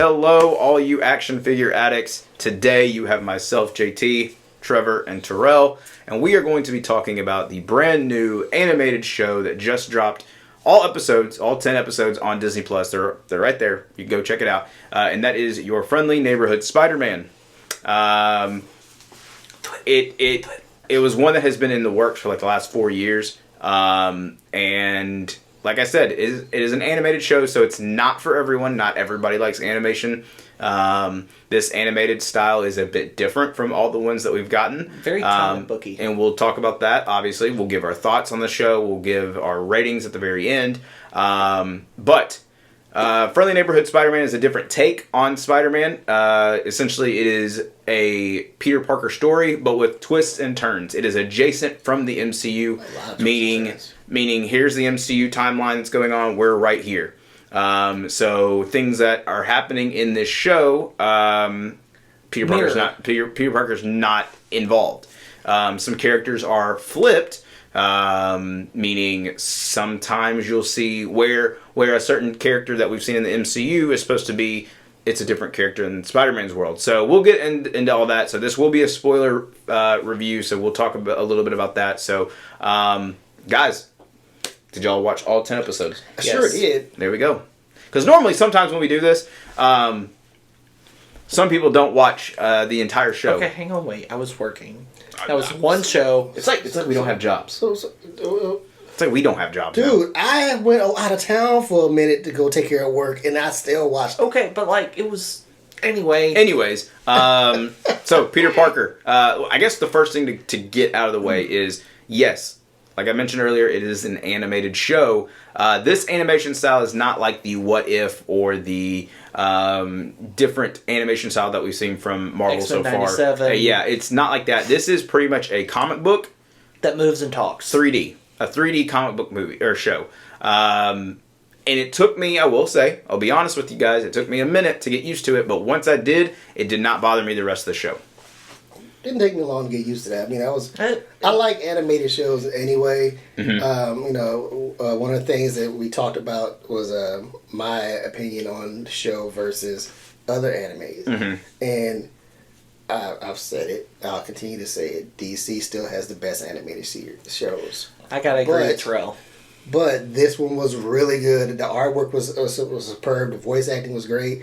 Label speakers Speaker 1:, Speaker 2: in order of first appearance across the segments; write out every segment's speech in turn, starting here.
Speaker 1: Hello, all you action figure addicts. Today you have myself, JT, Trevor, and Terrell, and we are going to be talking about the brand new animated show that just dropped. All 10 episodes on Disney Plus. They're right there. You can go check it out. And that is Your Friendly Neighborhood Spider-Man. It was one that has been in the works for like the last 4 years. And like I said, it is an animated show, so it's not for everyone. Not everybody likes animation. This animated style is a bit different from all the ones that we've gotten.
Speaker 2: Very comic booky.
Speaker 1: And we'll talk about that, obviously. We'll give our thoughts on the show. We'll give our ratings at the very end. But Friendly Neighborhood Spider-Man is a different take on Spider-Man. Essentially, it is a Peter Parker story, but with twists and turns. It is adjacent from the MCU, meaning here's the MCU timeline that's going on. We're right here. So things that are happening in this show, Peter Parker's not involved. Some characters are flipped, meaning sometimes you'll see where a certain character that we've seen in the MCU is supposed to be, it's a different character in Spider-Man's world. So we'll get into all that. So this will be a spoiler review, so we'll talk a little bit about that. So, guys, did y'all watch all 10 episodes?
Speaker 3: I sure did.
Speaker 1: There we go. Because normally, sometimes when we do this, some people don't watch the entire show.
Speaker 2: Okay, hang on, wait. I was working. That was one show.
Speaker 1: It's like we don't have jobs. It's like we don't have jobs.
Speaker 3: Dude, I went out of town for a minute to go take care of work, and I still watched it.
Speaker 2: Okay, but like, it was... Anyway.
Speaker 1: Anyways, so Peter Parker. I guess the first thing to get out of the way is, yes, like I mentioned earlier, it is an animated show. This animation style is not like the What If or the different animation style that we've seen from Marvel so far. Yeah, it's not like that. This is pretty much a comic book
Speaker 2: that moves and talks.
Speaker 1: 3D. A 3D comic book movie or show. And it took me, I will say, I'll be honest with you guys, it took me a minute to get used to it, but once I did, it did not bother me the rest of the show.
Speaker 3: Didn't take me long to get used to that. I mean, I like animated shows anyway. Mm-hmm. One of the things that we talked about was my opinion on the show versus other animes. Mm-hmm. And I've said it. I'll continue to say it. DC still has the best animated shows.
Speaker 2: I gotta agree with Terrell.
Speaker 3: But this one was really good. The artwork was superb. The voice acting was great.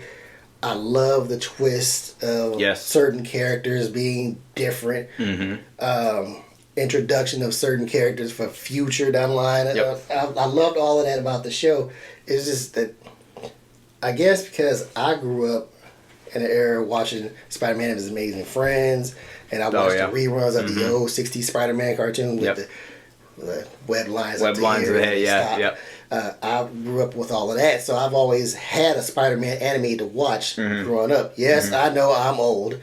Speaker 3: I love the twist of certain characters being different. Mm-hmm. Introduction of certain characters for future down the line. Yep. I loved all of that about the show. It's just that, I guess because I grew up in an era watching Spider-Man and His Amazing Friends, and I watched the reruns of the old 60s Spider-Man cartoon with the web lines of the head. I grew up with all of that, so I've always had a Spider-Man anime to watch growing up. Yes, I know I'm old.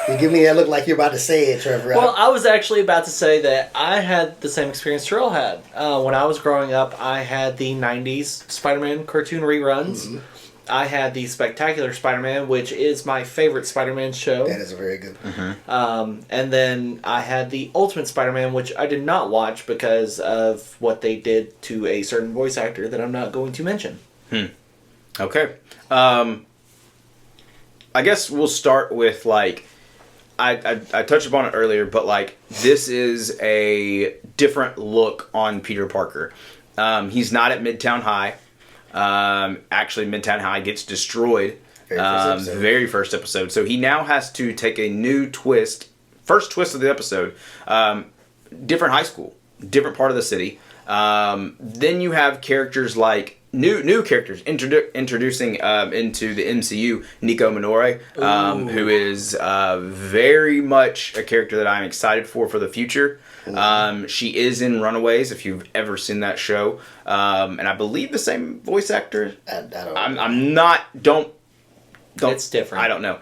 Speaker 3: You give me that look like you're about to say it, Trevor.
Speaker 2: Well, I was actually about to say that I had the same experience Terrell had. When I was growing up, I had the 90s Spider-Man cartoon reruns. Mm-hmm. I had the Spectacular Spider-Man, which is my favorite Spider-Man show.
Speaker 3: That is a very good one.
Speaker 2: Mm-hmm. And then I had the Ultimate Spider-Man, which I did not watch because of what they did to a certain voice actor that I'm not going to mention.
Speaker 1: Okay. I guess we'll start with, like, I touched upon it earlier, but, like, this is a different look on Peter Parker. He's not at Midtown High. Actually, Midtown High gets destroyed. Very first episode. So he now has to take a new twist. First twist of the episode. Different high school. Different part of the city. Then you have characters like new characters introducing into the MCU. Nico Minore, who is very much a character that I'm excited for the future. She is in Runaways, if you've ever seen that show, and I believe the same voice actor.
Speaker 3: I don't.
Speaker 1: I'm not. Don't.
Speaker 2: It's different.
Speaker 1: I don't know.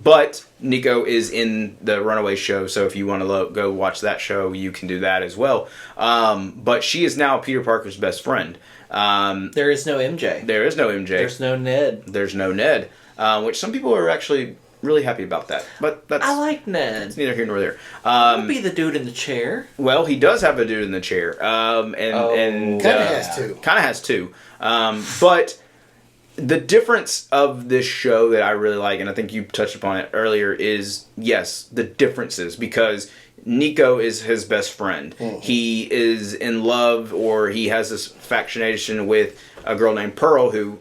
Speaker 1: But Nico is in the Runaways show, so if you want to go watch that show, you can do that as well. But she is now Peter Parker's best friend.
Speaker 2: There is no MJ.
Speaker 1: There is no MJ.
Speaker 2: There's no Ned.
Speaker 1: There's no Ned, which some people are actually really happy about that. But that's...
Speaker 2: I like Ned.
Speaker 1: It's neither here nor there.
Speaker 2: I'll be the dude in the chair.
Speaker 1: Well, he does have a dude in the chair. And
Speaker 3: kind of has two.
Speaker 1: Kind of has two. But the difference of this show that I really like, and I think you touched upon it earlier, is yes, the differences, because Nico is his best friend. Mm-hmm. He is in love, or he has this fascination with a girl named Pearl, who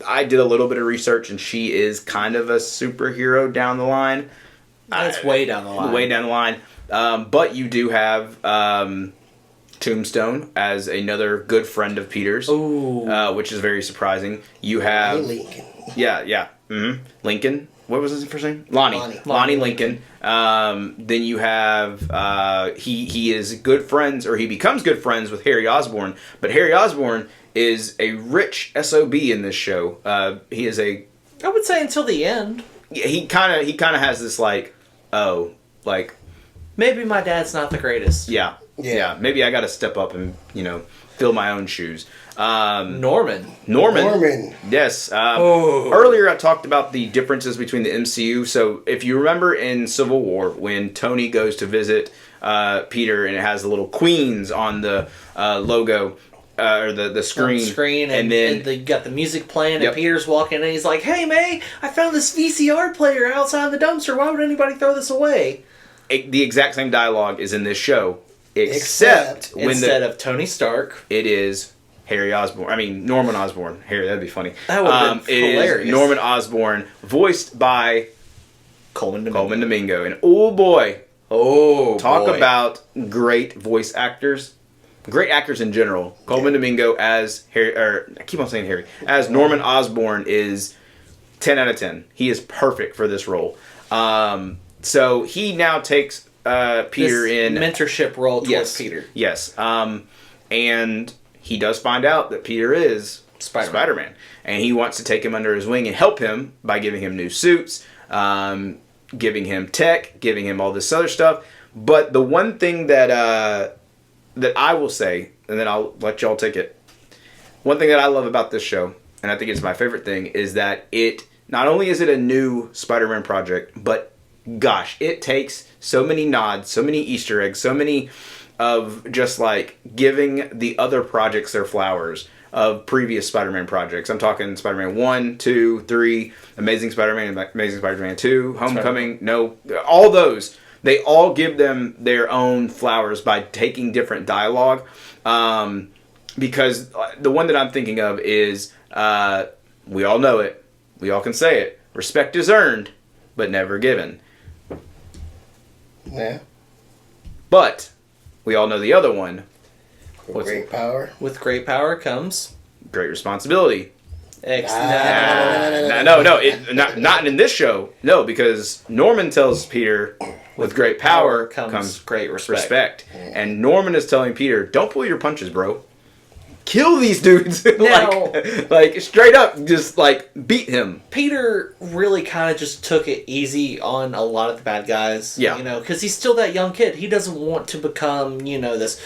Speaker 1: I did a little bit of research, and she is kind of a superhero down the line.
Speaker 2: That's way down the line.
Speaker 1: Way down the line. But you do have Tombstone as another good friend of Peter's, which is very surprising. You have
Speaker 3: Lincoln.
Speaker 1: Yeah. Mm-hmm. Lincoln. What was his first name? Lonnie Lincoln. Then you have he is good friends, or he becomes good friends with Harry Osborn. But Harry Osborn is a rich SOB in this show. He is a,
Speaker 2: I would say, until the end.
Speaker 1: He kind of has this
Speaker 2: maybe my dad's not the greatest.
Speaker 1: Yeah. Maybe I got to step up and fill my own shoes.
Speaker 2: Norman.
Speaker 1: Yes. Earlier I talked about the differences between the MCU. So if you remember in Civil War, when Tony goes to visit Peter, and it has the little queens on the logo, or the screen.
Speaker 2: And then you got the music playing, and Peter's walking, and he's like, "Hey, May, I found this VCR player outside the dumpster. Why would anybody throw this away?"
Speaker 1: The exact same dialogue is in this show, except
Speaker 2: instead of Tony Stark,
Speaker 1: it is Harry Osborn. I mean, Norman Osborn. Harry, that'd be funny.
Speaker 2: That would have been hilarious.
Speaker 1: It is Norman Osborn, voiced by
Speaker 2: Coleman
Speaker 1: Domingo. And talk about great voice actors. Great actors in general. Coleman Domingo as Harry, or I keep on saying Harry, as Norman Osborn is 10 out of 10. He is perfect for this role. So he now takes Peter in
Speaker 2: mentorship role towards Peter.
Speaker 1: Yes. And he does find out that Peter is Spider-Man. And he wants to take him under his wing and help him by giving him new suits, giving him tech, giving him all this other stuff. But the one thing that I will say, and then I'll let y'all take it. One thing that I love about this show, and I think it's my favorite thing, is that it not only is it a new Spider-Man project, but gosh, it takes so many nods, so many Easter eggs, so many of just giving the other projects their flowers of previous Spider-Man projects. I'm talking Spider-Man 1, 2, 3, Amazing Spider-Man, Amazing Spider-Man 2, Homecoming, all those. They all give them their own flowers by taking different dialogue. Because the one that I'm thinking of is, we all know it, we all can say it, respect is earned, but never given.
Speaker 3: Yeah.
Speaker 1: But we all know the other one.
Speaker 3: With great power
Speaker 2: comes
Speaker 1: great responsibility.
Speaker 2: No.
Speaker 1: Not in this show. No, because Norman tells Peter, with great power comes
Speaker 2: great respect.
Speaker 1: And Norman is telling Peter, don't pull your punches, bro. Kill these dudes. Straight up, just beat him.
Speaker 2: Peter really kind of just took it easy on a lot of the bad guys.
Speaker 1: Yeah.
Speaker 2: Because he's still that young kid. He doesn't want to become, this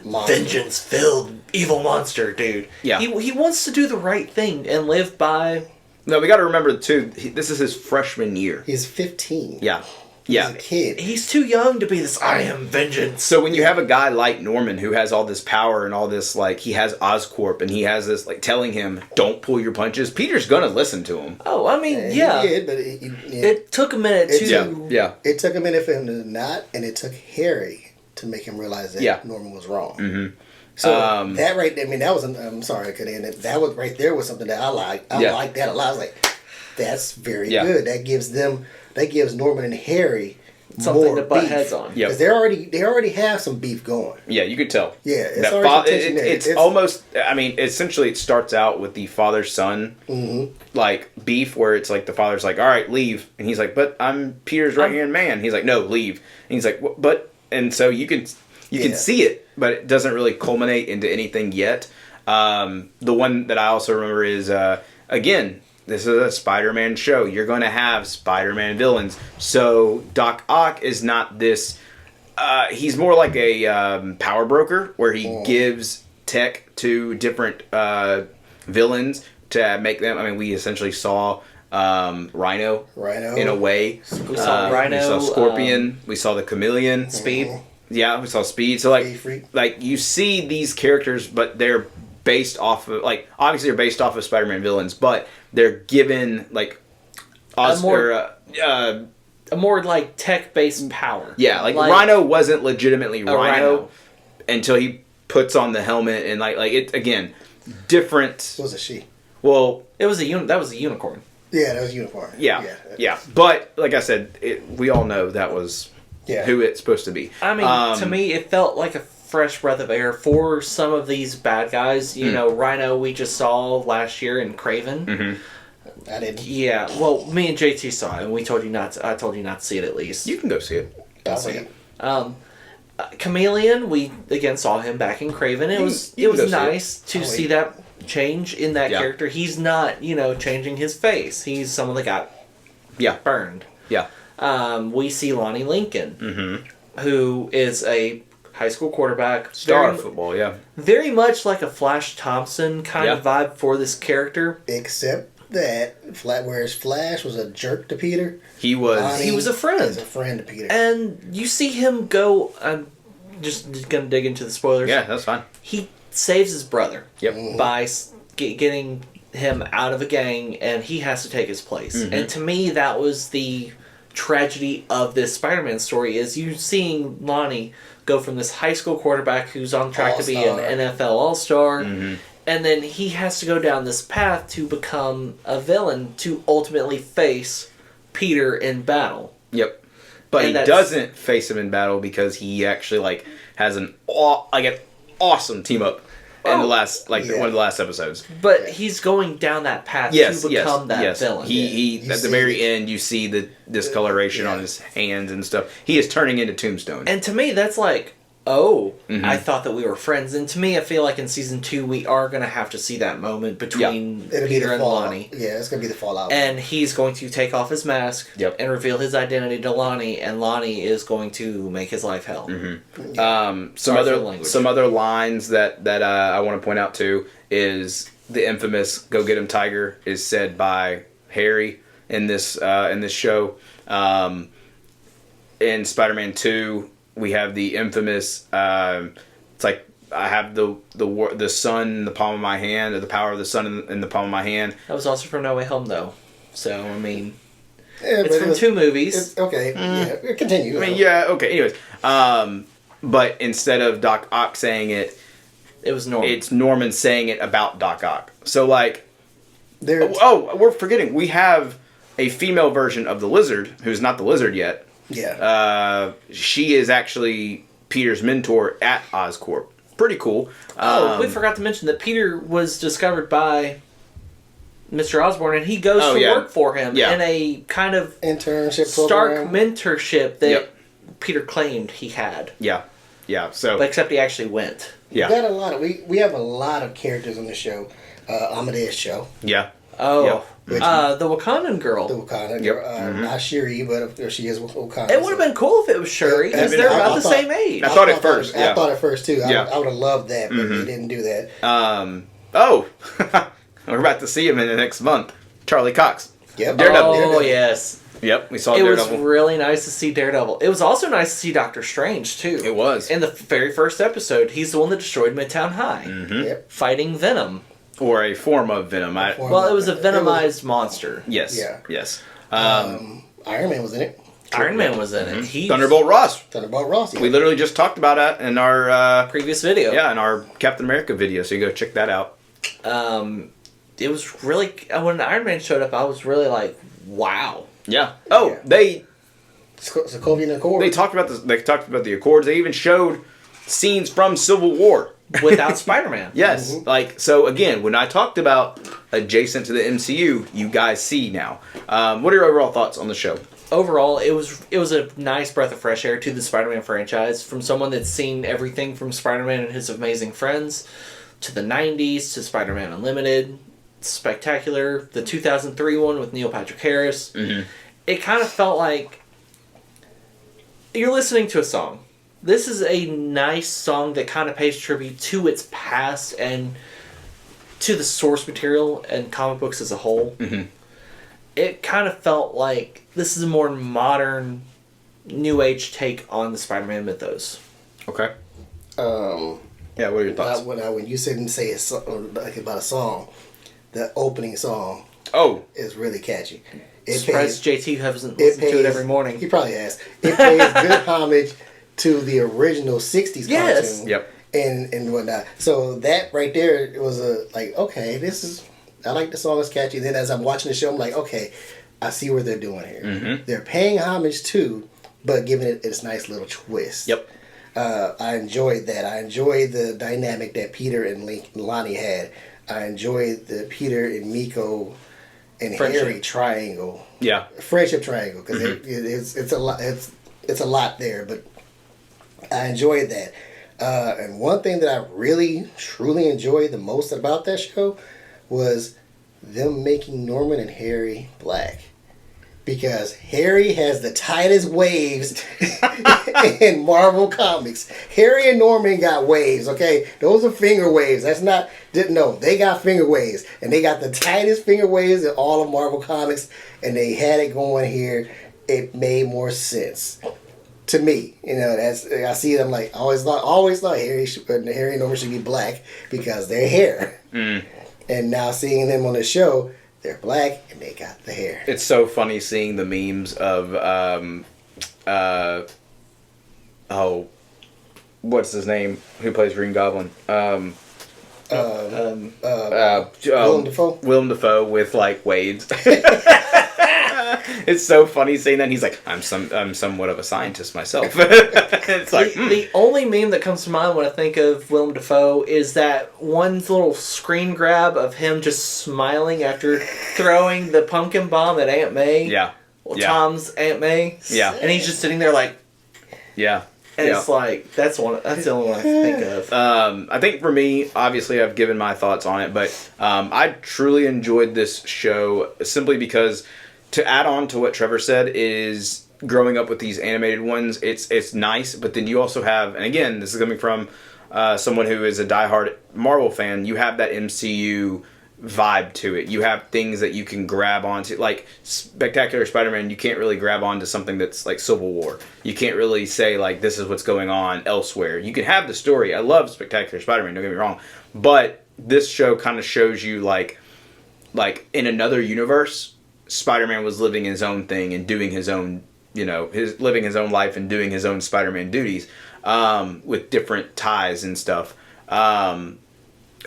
Speaker 2: vengeance-filled evil monster, dude.
Speaker 1: Yeah.
Speaker 2: He wants to do the right thing and live by...
Speaker 1: No, we got to remember, too, this is his freshman year.
Speaker 3: He's 15.
Speaker 1: Yeah.
Speaker 3: He's a kid.
Speaker 2: He's too young to be this, I am vengeance.
Speaker 1: So when you have a guy like Norman who has all this power and all this, he has Oscorp and he has this, telling him, don't pull your punches, Peter's going to listen to him.
Speaker 2: Oh, I mean, yeah.
Speaker 3: He did, but
Speaker 2: it took a minute to...
Speaker 1: Yeah.
Speaker 3: It took a minute for him to not, and it took Harry to make him realize that Norman was wrong.
Speaker 1: Mm-hmm.
Speaker 3: So that right there, that was, I'm sorry I couldn't end it. That was right there was something that I liked. I liked that a lot. I was like, that's very good. That gives Norman and Harry
Speaker 2: something
Speaker 3: more
Speaker 2: to butt
Speaker 3: beef.
Speaker 2: heads on.
Speaker 3: Because they already have some beef going.
Speaker 1: Yeah, you could tell.
Speaker 3: Yeah, it's
Speaker 1: almost, essentially it starts out with the father-son, beef, where it's the father's all right, leave. And he's like, but I'm Peter's right-hand man. He's like, no, leave. And he's like, but... And so you can see it, but it doesn't really culminate into anything yet. The one that I also remember is, again, this is a Spider-Man show. You're going to have Spider-Man villains. So Doc Ock is not this... he's more like a power broker, where he gives tech to different villains to make them... we essentially saw... Rhino in a way.
Speaker 2: We saw Rhino.
Speaker 1: We saw Scorpion. We saw the Chameleon.
Speaker 2: Speed.
Speaker 1: Yeah, we saw Speed. So you see these characters, but they're based off of, like, obviously they're based off of Spider-Man villains, but they're given like
Speaker 2: a more like tech-based power.
Speaker 1: Yeah, like Rhino wasn't legitimately Rhino until he puts on the helmet, and like it again, different.
Speaker 3: It was a she.
Speaker 1: Well,
Speaker 2: that was a unicorn.
Speaker 3: Yeah, that was a unicorn.
Speaker 1: Yeah. But like I said, we all know that was who it's supposed to be.
Speaker 2: I mean, to me, it felt like a fresh breath of air for some of these bad guys. You know, Rhino we just saw last year in Kraven.
Speaker 1: Mm-hmm.
Speaker 3: I didn't.
Speaker 2: Yeah, well, me and JT saw it, and we told you not to, I told you not to see it at least.
Speaker 1: You can go see it.
Speaker 3: I'll see it.
Speaker 2: Chameleon, we again saw him back in Kraven. It was nice to see that change in that character. He's not, changing his face. He's someone that got burned.
Speaker 1: Yeah.
Speaker 2: We see Lonnie Lincoln, who is a high school quarterback.
Speaker 1: Star of football,
Speaker 2: very much like a Flash Thompson kind of vibe for this character.
Speaker 3: Except that, whereas Flash was a jerk to Peter,
Speaker 1: he was
Speaker 2: a friend.
Speaker 3: He was a friend to Peter.
Speaker 2: And you see him go. I'm just going to dig into the spoilers.
Speaker 1: Yeah, that's fine.
Speaker 2: He saves his brother.
Speaker 1: Yep.
Speaker 2: By getting him out of a gang, and he has to take his place.
Speaker 1: Mm-hmm.
Speaker 2: And to me, that was the tragedy of this Spider-Man story, is you seeing Lonnie go from this high school quarterback who's on track to be an NFL All-Star, and then he has to go down this path to become a villain to ultimately face Peter in battle.
Speaker 1: Yep. But he doesn't face him in battle because he actually has an awesome team up in the last one of the last episodes.
Speaker 2: But he's going down that path to become that villain.
Speaker 1: He at the very end you see the discoloration on his hands and stuff. He is turning into Tombstone.
Speaker 2: And to me that's like, I thought that we were friends. And to me I feel like in season 2 we are going to have to see that moment between Peter and Lonnie.
Speaker 3: Yeah, it's going to be the fallout.
Speaker 2: And he's going to take off his mask and reveal his identity to Lonnie, and Lonnie is going to make his life hell.
Speaker 1: Some other lines that I want to point out too is the infamous "Go get him, Tiger" is said by Harry in this show. In Spider-Man 2, we have the infamous. It's like I have the sun in the palm of my hand, or the power of the sun in the palm of my hand.
Speaker 2: That was also from No Way Home, though. So I mean, it's from 2 movies.
Speaker 3: Okay, yeah, continue.
Speaker 1: I mean, okay. Anyways, but instead of Doc Ock saying it,
Speaker 2: it was Norman.
Speaker 1: It's Norman saying it about Doc Ock. So we're forgetting we have a female version of the Lizard who's not the Lizard yet.
Speaker 3: Yeah.
Speaker 1: She is actually Peter's mentor at Oscorp. Pretty cool.
Speaker 2: We forgot to mention that Peter was discovered by Mr. Osborn, and he goes to work for him in a kind of
Speaker 3: internship
Speaker 2: stark
Speaker 3: program.
Speaker 2: mentorship that Peter claimed he had.
Speaker 1: Yeah. So,
Speaker 2: but except he actually went.
Speaker 1: Yeah.
Speaker 3: We got a lot of we have a lot of characters on the show. Amadeus Cho.
Speaker 1: Yeah.
Speaker 2: Oh. The Wakandan girl.
Speaker 3: The Wakandan girl. Not Shuri, but she is Wakanda.
Speaker 2: It would have been cool if it was Shuri, because they're about the same age.
Speaker 1: I thought at first.
Speaker 3: I thought at first too. I would have loved that, but they didn't do that.
Speaker 1: We're about to see him in the next month. Charlie Cox.
Speaker 3: Yep.
Speaker 1: Daredevil.
Speaker 2: Daredevil. Yes.
Speaker 1: Yep, we saw
Speaker 2: Daredevil.
Speaker 1: It was
Speaker 2: really nice to see Daredevil. It was also nice to see Doctor Strange, too.
Speaker 1: It was.
Speaker 2: In the very first episode, he's the one that destroyed Midtown High.
Speaker 3: Yep.
Speaker 2: Fighting Venom.
Speaker 1: Or a form of Venom.
Speaker 2: It was a venomized monster.
Speaker 1: Yes. Yeah. Yes.
Speaker 3: Iron Man was in it.
Speaker 2: Iron Man was in it.
Speaker 1: Thunderbolt Ross.
Speaker 3: Yeah.
Speaker 1: We literally just talked about that in our
Speaker 2: previous video.
Speaker 1: Yeah, in our Captain America video, so you go check that out.
Speaker 2: It was really, when Iron Man showed up, I was really like, wow.
Speaker 1: Yeah. Oh, they
Speaker 3: Sokovian Accord.
Speaker 1: They talked about the Accords. They even showed scenes from Civil War
Speaker 2: without Spider-Man.
Speaker 1: Yes. So again, when I talked about adjacent to the MCU, you guys see now. What are your overall thoughts on the show?
Speaker 2: Overall, it was a nice breath of fresh air to the Spider-Man franchise from someone that's seen everything from Spider-Man and His Amazing Friends to the 90s to Spider-Man Unlimited, Spectacular, the 2003 one with Neil Patrick Harris. Mm-hmm. It kind of felt like you're listening to a song. This is a nice song that kind of pays tribute to its past and to the source material and comic books as a whole. Mm-hmm. It kind of felt like this is a more modern, new age take on the Spider-Man mythos.
Speaker 1: Okay. Yeah, what are your thoughts?
Speaker 3: When you sit and say like about a song, the opening song is really catchy.
Speaker 2: Surprised JT hasn't listened to it every morning.
Speaker 3: He probably has. It pays good homage to the original 60s cartoon.
Speaker 1: Yep.
Speaker 3: And whatnot. So that right there, it was okay, I like the song, it's catchy. Then as I'm watching the show, I'm like, okay, I see what they're doing here.
Speaker 1: Mm-hmm.
Speaker 3: They're paying homage too, but giving it its nice little twist.
Speaker 1: Yep.
Speaker 3: I enjoyed that. I enjoyed the dynamic that Peter and Lonnie had. I enjoyed the Peter and Miko and Harry triangle.
Speaker 1: Yeah.
Speaker 3: Friendship triangle, because it's a lot. It's a lot there, but I enjoyed that. And one thing that I really truly enjoyed the most about that show was them making Norman and Harry black. Because Harry has the tightest waves in Marvel Comics. Harry and Norman got waves, okay? Those are finger waves. They got finger waves. And they got the tightest finger waves in all of Marvel Comics. And they had it going here. It made more sense to me. I see them like, I always thought Harry and Norman should be black because their hair.
Speaker 1: Mm.
Speaker 3: And now seeing them on the show, they're black and they got the hair.
Speaker 1: It's so funny seeing the memes of what's his name? Who plays Green Goblin?
Speaker 3: Willem Dafoe.
Speaker 1: Willem Dafoe with like waves. It's so funny seeing that. He's like, I'm somewhat of a scientist myself. It's like
Speaker 2: the only meme that comes to mind when I think of Willem Dafoe is that one little screen grab of him just smiling after throwing the pumpkin bomb at Aunt May.
Speaker 1: Yeah.
Speaker 2: Tom's Aunt May.
Speaker 1: Yeah.
Speaker 2: And he's just sitting there like.
Speaker 1: Yeah.
Speaker 2: And it's like that's the only one I can think of.
Speaker 1: I think for me, obviously, I've given my thoughts on it, but I truly enjoyed this show simply because, to add on to what Trevor said, is growing up with these animated ones, it's nice, but then you also have, and again, this is coming from someone who is a diehard Marvel fan, you have that MCU vibe to it. You have things that you can grab onto, like Spectacular Spider-Man. You can't really grab onto something that's like Civil War. You can't really say like this is what's going on elsewhere. You can have the story. I love Spectacular Spider-Man, don't get me wrong, but this show kind of shows you like in another universe, Spider-Man was living his own thing and doing his own, living his own life and doing his own Spider-Man duties with different ties and stuff.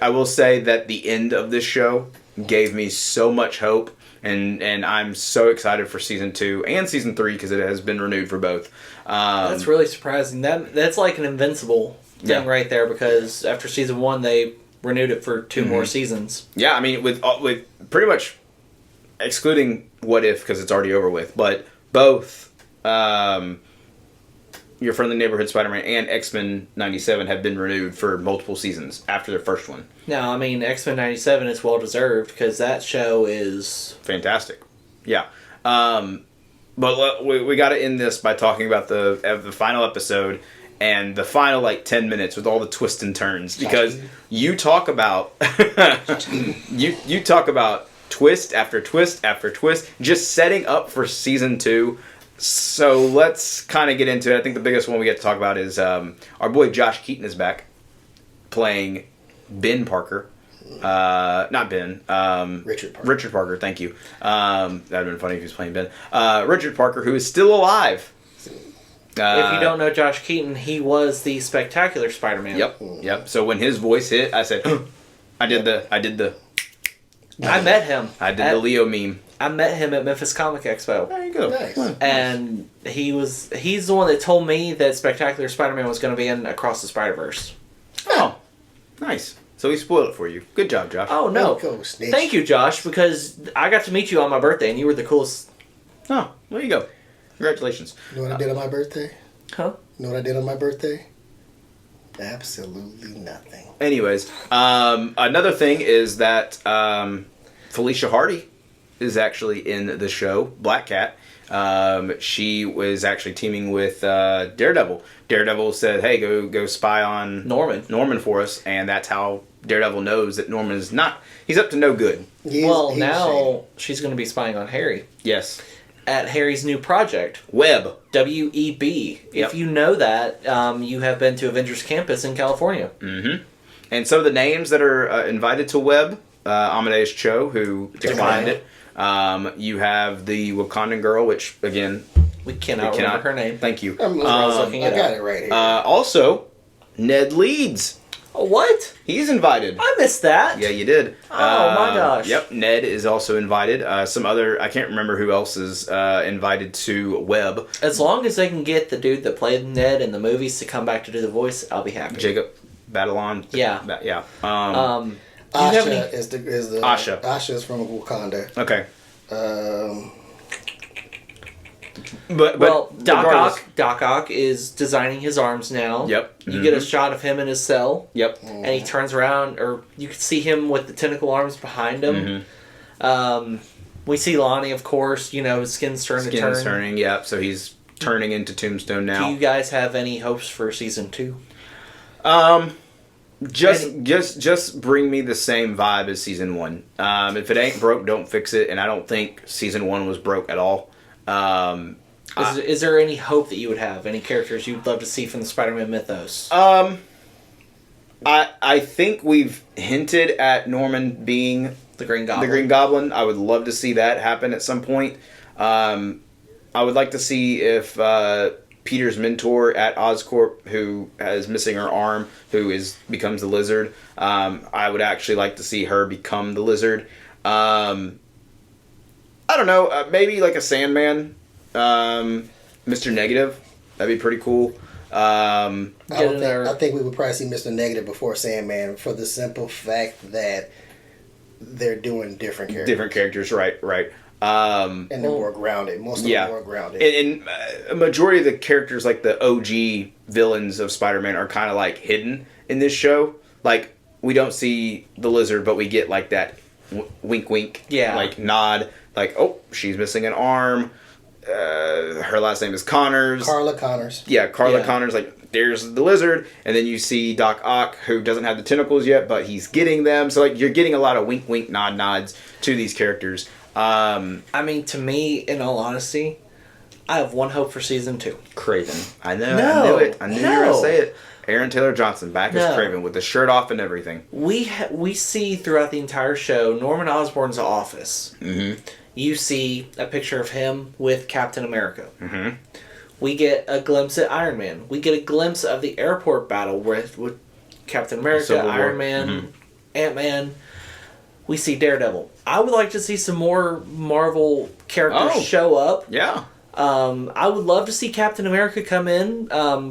Speaker 1: I will say that the end of this show gave me so much hope, and I'm so excited for season 2 and season 3 because it has been renewed for both.
Speaker 2: That's really surprising. That's like an Invincible thing right there, because after season 1 they renewed it for 2 more seasons.
Speaker 1: Yeah, I mean with pretty much excluding What If because it's already over with, but both Your Friendly Neighborhood Spider-Man and X-Men 97 have been renewed for multiple seasons after their first one.
Speaker 2: Now, I mean, X-Men 97 is well-deserved because that show is
Speaker 1: fantastic. Yeah. But we got to end this by talking about the final episode and the final 10 minutes with all the twists and turns, because you talk about you talk about twist after twist after twist, just setting up for season 2. So let's kind of get into it. I think the biggest one we get to talk about is our boy Josh Keaton is back playing Ben Parker. Not Ben. Richard Parker, thank you. That would have been funny if he was playing Ben. Richard Parker, who is still alive.
Speaker 2: If you don't know Josh Keaton, he was the Spectacular Spider-Man.
Speaker 1: Yep. So when his voice hit, I said, I met
Speaker 2: him.
Speaker 1: I did the Leo meme.
Speaker 2: I met him at Memphis Comic Expo.
Speaker 1: There you go.
Speaker 3: Nice.
Speaker 2: And he's the one that told me that Spectacular Spider-Man was going to be in Across the Spider-Verse.
Speaker 1: Oh, nice. So he spoiled it for you. Good job, Josh.
Speaker 2: Oh, no. Thank you, Josh, because I got to meet you on my birthday, and you were the coolest.
Speaker 1: Oh, there you go. Congratulations.
Speaker 3: You know what I did on my birthday?
Speaker 2: Huh?
Speaker 3: You know what I did on my birthday? Absolutely nothing.
Speaker 1: Anyways, another thing is that Felicia Hardy is actually in the show, Black Cat. She was actually teaming with Daredevil. Daredevil said, hey, go spy on Norman for us, and that's how Daredevil knows that Norman is not, he's up to no good.
Speaker 2: Now she's going to be spying on Harry.
Speaker 1: Yes.
Speaker 2: at Harry's new project,
Speaker 1: Webb.
Speaker 2: WEB.
Speaker 1: Yep.
Speaker 2: If you know that, you have been to Avengers Campus in California.
Speaker 1: Mm-hmm. And some of the names that are invited to Webb, Amadeus Cho, who declined it. You have the Wakandan girl, which, again...
Speaker 2: We cannot remember her name.
Speaker 1: Thank you.
Speaker 3: I got it right here.
Speaker 1: Also, Ned Leeds.
Speaker 2: What?
Speaker 1: He's invited.
Speaker 2: I missed that.
Speaker 1: Yeah, you did.
Speaker 2: Oh, my gosh.
Speaker 1: Yep, Ned is also invited. Some other... I can't remember who else is invited to Webb.
Speaker 2: As long as they can get the dude that played Ned in the movies to come back to do the voice, I'll be happy.
Speaker 1: Jacob Batalon.
Speaker 2: Yeah.
Speaker 1: Yeah.
Speaker 3: Asha is the
Speaker 1: Asha.
Speaker 3: Asha is from Wakanda.
Speaker 1: Okay.
Speaker 2: But
Speaker 1: regardless-
Speaker 2: Doc Ock is designing his arms now.
Speaker 1: Yep.
Speaker 2: You get a shot of him in his cell.
Speaker 1: Yep.
Speaker 2: And he turns around, or you can see him with the tentacle arms behind him. We see Lonnie, of course. You know, his skin's starting to turn.
Speaker 1: Skin's turning, yep. So he's turning into Tombstone now.
Speaker 2: Do you guys have any hopes for season 2?
Speaker 1: Just bring me the same vibe as season 1. If it ain't broke, don't fix it. And I don't think season 1 was broke at all.
Speaker 2: Is there any hope that you would have? Any characters you'd love to see from the Spider-Man mythos?
Speaker 1: I think we've hinted at Norman being
Speaker 2: the Green Goblin.
Speaker 1: The Green Goblin. I would love to see that happen at some point. I would like to see if Peter's mentor at Oscorp, who is missing her arm, becomes the Lizard. I would actually like to see her become the Lizard. I don't know. Maybe like a Sandman, Mr. Negative. That'd be pretty cool.
Speaker 3: I think we would probably see Mr. Negative before Sandman for the simple fact that they're doing different characters.
Speaker 1: Different characters, right.
Speaker 3: And they're more grounded. Most of them are more grounded.
Speaker 1: And a majority of the characters, like the OG villains of Spider-Man, are kind of like hidden in this show. Like, we don't see the Lizard, but we get like that wink, like nod. Like, oh, she's missing an arm. Her last name is Connors.
Speaker 3: Carla Connors.
Speaker 1: Yeah, Carla Connors. Like, there's the Lizard, and then you see Doc Ock, who doesn't have the tentacles yet, but he's getting them. So, like, you're getting a lot of wink, nods to these characters.
Speaker 2: I mean, to me, in all honesty, I have one hope for season 2.
Speaker 1: Craven. I know. I knew it. I knew you were going to say it. Aaron Taylor Johnson back as Craven with the shirt off and everything.
Speaker 2: We see throughout the entire show Norman Osborn's office.
Speaker 1: Mm-hmm.
Speaker 2: You see a picture of him with Captain America.
Speaker 1: Mm-hmm.
Speaker 2: We get a glimpse at Iron Man. We get a glimpse of the airport battle with Captain America, Iron Man, Ant-Man. We see Daredevil. I would like to see some more Marvel characters show up.
Speaker 1: Yeah.
Speaker 2: I would love to see Captain America come in,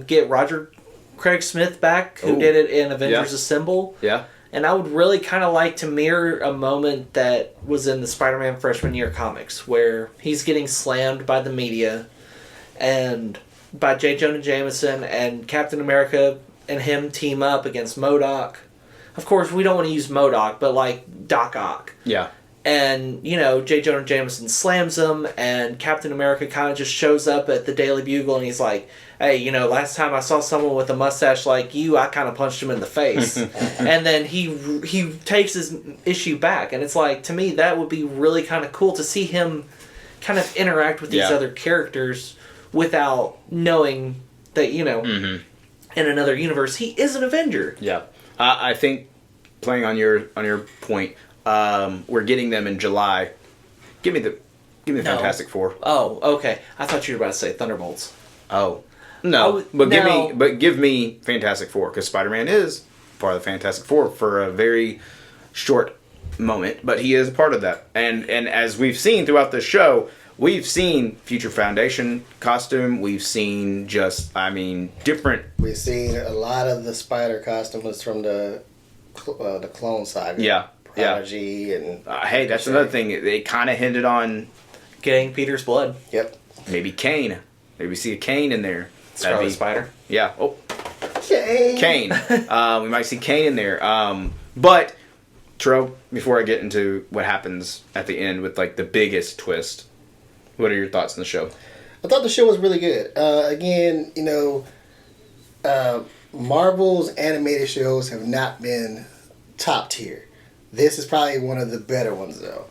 Speaker 2: get Roger Craig Smith back, who did it in Avengers Assemble.
Speaker 1: Yeah.
Speaker 2: And I would really kind of like to mirror a moment that was in the Spider-Man freshman year comics, where he's getting slammed by the media and by J. Jonah Jameson, and Captain America and him team up against MODOK. Of course, we don't want to use MODOK, but like Doc Ock.
Speaker 1: Yeah.
Speaker 2: And, you know, J. Jonah Jameson slams him, and Captain America kind of just shows up at the Daily Bugle, and he's like, hey, you know, last time I saw someone with a mustache like you, I kind of punched him in the face. And then he takes his issue back, and it's like, to me, that would be really kind of cool to see him kind of interact with these other characters without knowing that, you know, in another universe, he is an Avenger.
Speaker 1: Yeah. I think, playing on your point, we're getting them in July. Give me the Fantastic Four.
Speaker 2: Oh, okay. I thought you were about to say Thunderbolts.
Speaker 1: Oh, no. Give me Fantastic Four, because Spider-Man is part of the Fantastic Four for a very short moment, but he is a part of that. And as we've seen throughout the show, we've seen Future Foundation costume. We've seen different.
Speaker 3: We've seen a lot of the Spider costumes from the Clone Saga.
Speaker 1: Yeah.
Speaker 3: Prodigy and
Speaker 1: hey, that's another thing. They kind of hinted on
Speaker 2: getting Peter's blood.
Speaker 3: Yep.
Speaker 1: Maybe Kane. Maybe see a Kane in there.
Speaker 2: Scarlet Spider.
Speaker 1: Yeah. Oh.
Speaker 3: Kane.
Speaker 1: We might see Kane in there. But Tro, before I get into what happens at the end with like the biggest twist, what are your thoughts on the show?
Speaker 3: I thought the show was really good. Again, you know, Marvel's animated shows have not been top tier. This is probably one of the better ones though.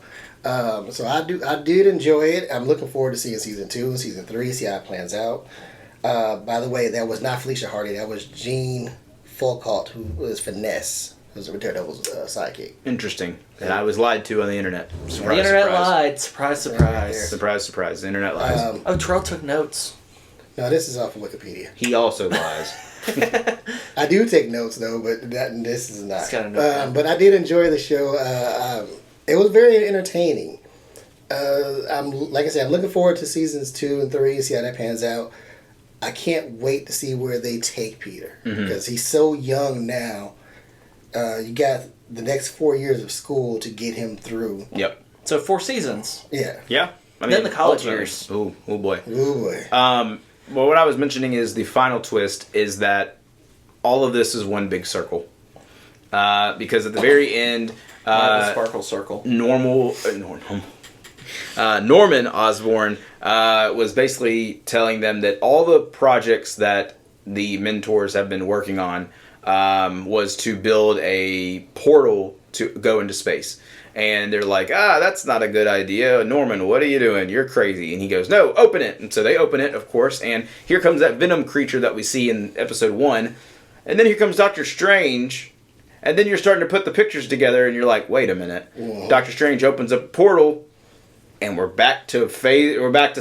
Speaker 3: So I did enjoy it. I'm looking forward to seeing season 2 and season 3, see how it plans out. By the way, that was not Felicia Hardy. That was Jean Foucault, who was Finesse, who's Daredevil's sidekick.
Speaker 1: Interesting. And I was lied to on the internet. Surprise,
Speaker 2: the internet
Speaker 1: surprise.
Speaker 2: lied. Surprise, surprise.
Speaker 1: Surprise, surprise. The internet lies.
Speaker 2: Terrell took notes.
Speaker 3: No, this is off of Wikipedia.
Speaker 1: He also lies.
Speaker 3: I do take notes though, but this is not. But I did enjoy the show. It was very entertaining. Like I said, I'm looking forward to seasons 2 and 3, see how that pans out. I can't wait to see where they take Peter because he's so young now. You got the next 4 years of school to get him through.
Speaker 1: Yep.
Speaker 2: So 4 seasons.
Speaker 3: Yeah.
Speaker 1: Yeah. I mean,
Speaker 2: then the college
Speaker 1: ultimately.
Speaker 2: years.
Speaker 1: Oh boy.
Speaker 3: Oh boy.
Speaker 1: Well, what I was mentioning is the final twist is that all of this is one big circle. Because at the very end,
Speaker 2: Sparkle Circle.
Speaker 1: Norman Osborn was basically telling them that all the projects that the mentors have been working on was to build a portal to go into space. And they're like, that's not a good idea. Norman, what are you doing? You're crazy. And he goes, no, open it. And so they open it, of course. And here comes that Venom creature that we see in episode 1. And then here comes Doctor Strange. And then you're starting to put the pictures together. And you're like, wait a minute.
Speaker 3: Whoa.
Speaker 1: Doctor Strange opens up a portal. And we're back to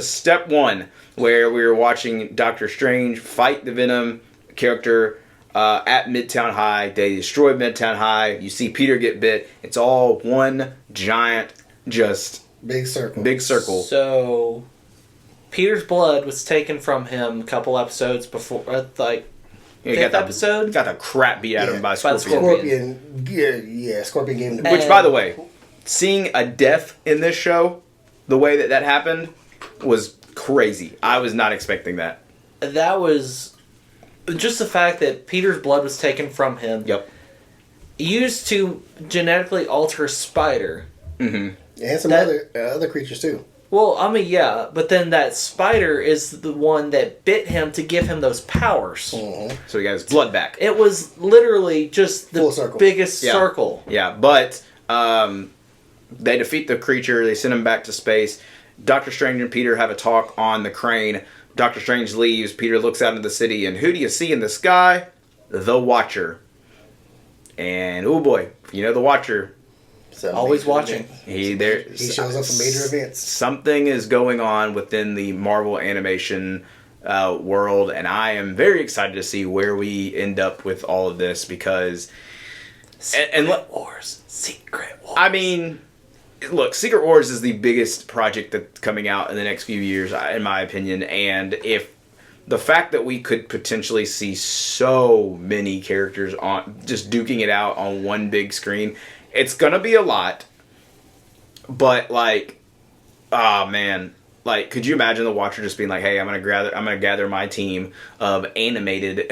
Speaker 1: step 1. Where we were watching Doctor Strange fight the Venom character at Midtown High. They destroy Midtown High. You see Peter get bit. It's all one giant, just
Speaker 3: big circle.
Speaker 1: Big circle.
Speaker 2: So, Peter's blood was taken from him a couple episodes before, like, fifth episode?
Speaker 1: Got the crap beat out of him by Scorpion.
Speaker 3: Scorpion gave him the
Speaker 1: Which, by the way, seeing a death in this show, the way that happened, was crazy. I was not expecting that.
Speaker 2: That was... Just the fact that Peter's blood was taken from him.
Speaker 1: Yep.
Speaker 2: Used to genetically alter Spider.
Speaker 3: Mm-hmm. And some other creatures too.
Speaker 2: Well, I mean, yeah, but then that Spider is the one that bit him to give him those powers.
Speaker 3: Mm-hmm.
Speaker 1: So he got his blood back.
Speaker 2: It was literally just the biggest circle.
Speaker 1: Yeah, but they defeat the creature. They send him back to space. Doctor Strange and Peter have a talk on the crane. Doctor Strange leaves. Peter looks out into the city, and who do you see in the sky? The Watcher. And oh boy, you know the Watcher.
Speaker 2: Always watching.
Speaker 3: He shows up for major events.
Speaker 1: Something is going on within the Marvel animation world, and I am very excited to see where we end up with all of this because
Speaker 2: Secret Wars.
Speaker 1: I mean, look, Secret Wars is the biggest project that's coming out in the next few years, in my opinion. And if the fact that we could potentially see so many characters on just duking it out on one big screen, it's gonna be a lot. But like, oh man, like, could you imagine the Watcher just being like, "Hey, I'm gonna gather my team of animated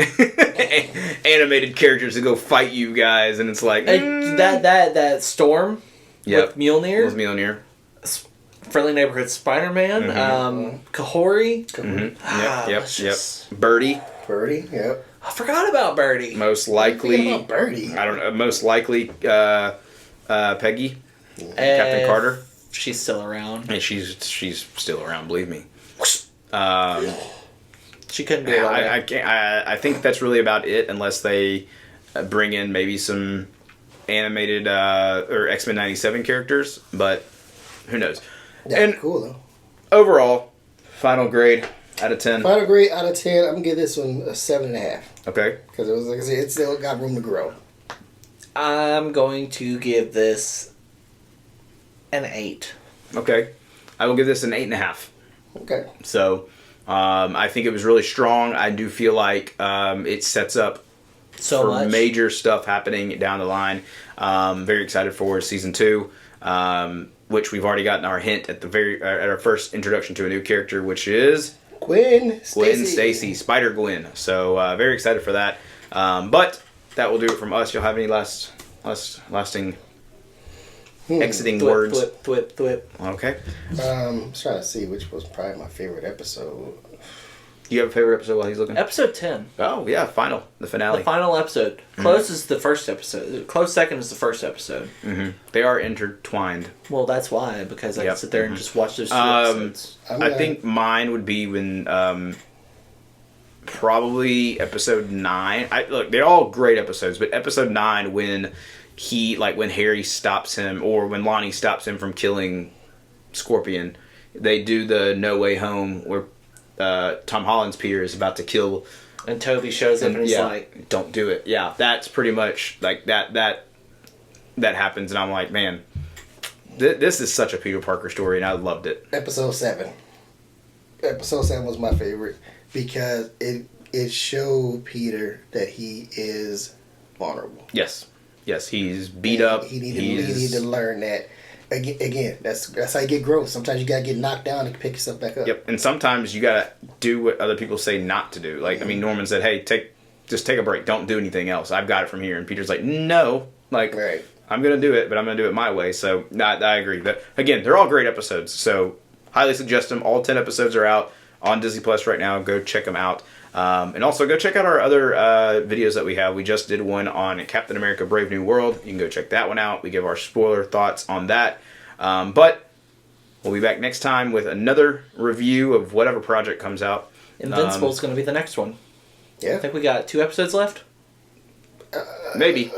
Speaker 1: characters to go fight you guys," and it's like
Speaker 2: that Storm.
Speaker 1: Yep.
Speaker 2: With Mjolnir.
Speaker 1: With Mjolnir.
Speaker 2: Friendly Neighborhood Spider-Man. Kahori.
Speaker 1: Mm-hmm. Yep. Birdie,
Speaker 3: yep.
Speaker 2: I forgot about Birdie.
Speaker 1: Most likely.
Speaker 3: About Birdie.
Speaker 1: I don't know. Most likely Peggy. Captain Carter.
Speaker 2: She's still around.
Speaker 1: And she's still around, believe me.
Speaker 2: She couldn't do it.
Speaker 1: I think that's really about it unless they bring in maybe some animated or X-Men 97 characters, but who knows.
Speaker 3: Yeah, and cool though.
Speaker 1: Overall, final grade out of 10.
Speaker 3: Final grade out of 10. I'm gonna give this one a 7.5.
Speaker 1: Okay.
Speaker 3: Because it was, like I said, it still got room to grow.
Speaker 2: I'm going to give this an 8.
Speaker 1: Okay. I will give this an 8.5.
Speaker 3: Okay.
Speaker 1: So, I think it was really strong. I do feel like it sets up for major stuff happening down the line. Very excited for season 2, which we've already gotten our hint at at our first introduction to a new character, which is
Speaker 3: Gwen
Speaker 1: Stacy, Spider Gwen. So very excited for that. But that will do it from us. You'll have any lasting exiting words?
Speaker 2: Thwip.
Speaker 1: Okay.
Speaker 3: I was trying to see which was probably my favorite episode.
Speaker 1: Do you have a favorite episode while he's looking?
Speaker 2: Episode 10.
Speaker 1: Oh, yeah, the finale.
Speaker 2: The final episode. Close is the first episode. Close second is the first episode.
Speaker 1: Mm-hmm. They are intertwined.
Speaker 2: Well, that's why, because I can sit there and just watch those two episodes.
Speaker 1: I think mine would be when, probably episode 9. Look, they're all great episodes, but episode 9 when when Harry stops him, or when Lonnie stops him from killing Scorpion, they do the No Way Home where Tom Holland's Peter is about to kill,
Speaker 2: and Toby shows up and he's like,
Speaker 1: "Don't do it." Yeah, that's pretty much like that happens, and I'm like, man, this is such a Peter Parker story, and I loved it.
Speaker 3: Episode 7. Episode 7 was my favorite because it showed Peter that he is vulnerable.
Speaker 1: Yes, he's beat up.
Speaker 3: He needed to learn that. Again, that's how you get growth. Sometimes you gotta get knocked down and pick yourself back up.
Speaker 1: Yep, and sometimes you gotta do what other people say not to do. Like, I mean, Norman said, "Hey, just take a break. Don't do anything else. I've got it from here." And Peter's like, "No, like,
Speaker 3: right.
Speaker 1: I'm gonna do it, but I'm gonna do it my way." So, I agree. But again, they're all great episodes. So, highly suggest them. All 10 episodes are out on Disney Plus right now. Go check them out. And also go check out our other videos that we have. We just did one on Captain America Brave New World. You can go check that one out. We give our spoiler thoughts on that. But we'll be back next time with another review of whatever project comes out.
Speaker 2: Invincible's going to be the next one.
Speaker 3: Yeah.
Speaker 2: I think we got 2 episodes left.
Speaker 1: Maybe.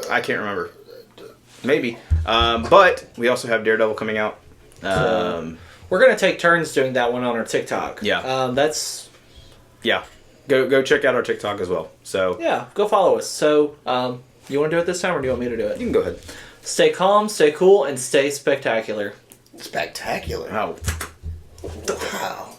Speaker 1: I can't remember. Maybe. But we also have Daredevil coming out.
Speaker 2: We're going to take turns doing that one on our TikTok.
Speaker 1: Yeah.
Speaker 2: Yeah.
Speaker 1: Go check out our TikTok as well. So
Speaker 2: yeah, go follow us. So, you want to do it this time, or do you want me to do it?
Speaker 1: you can go ahead.
Speaker 2: Stay calm, stay cool, and stay spectacular.
Speaker 3: Spectacular.
Speaker 1: Oh.
Speaker 3: Wow.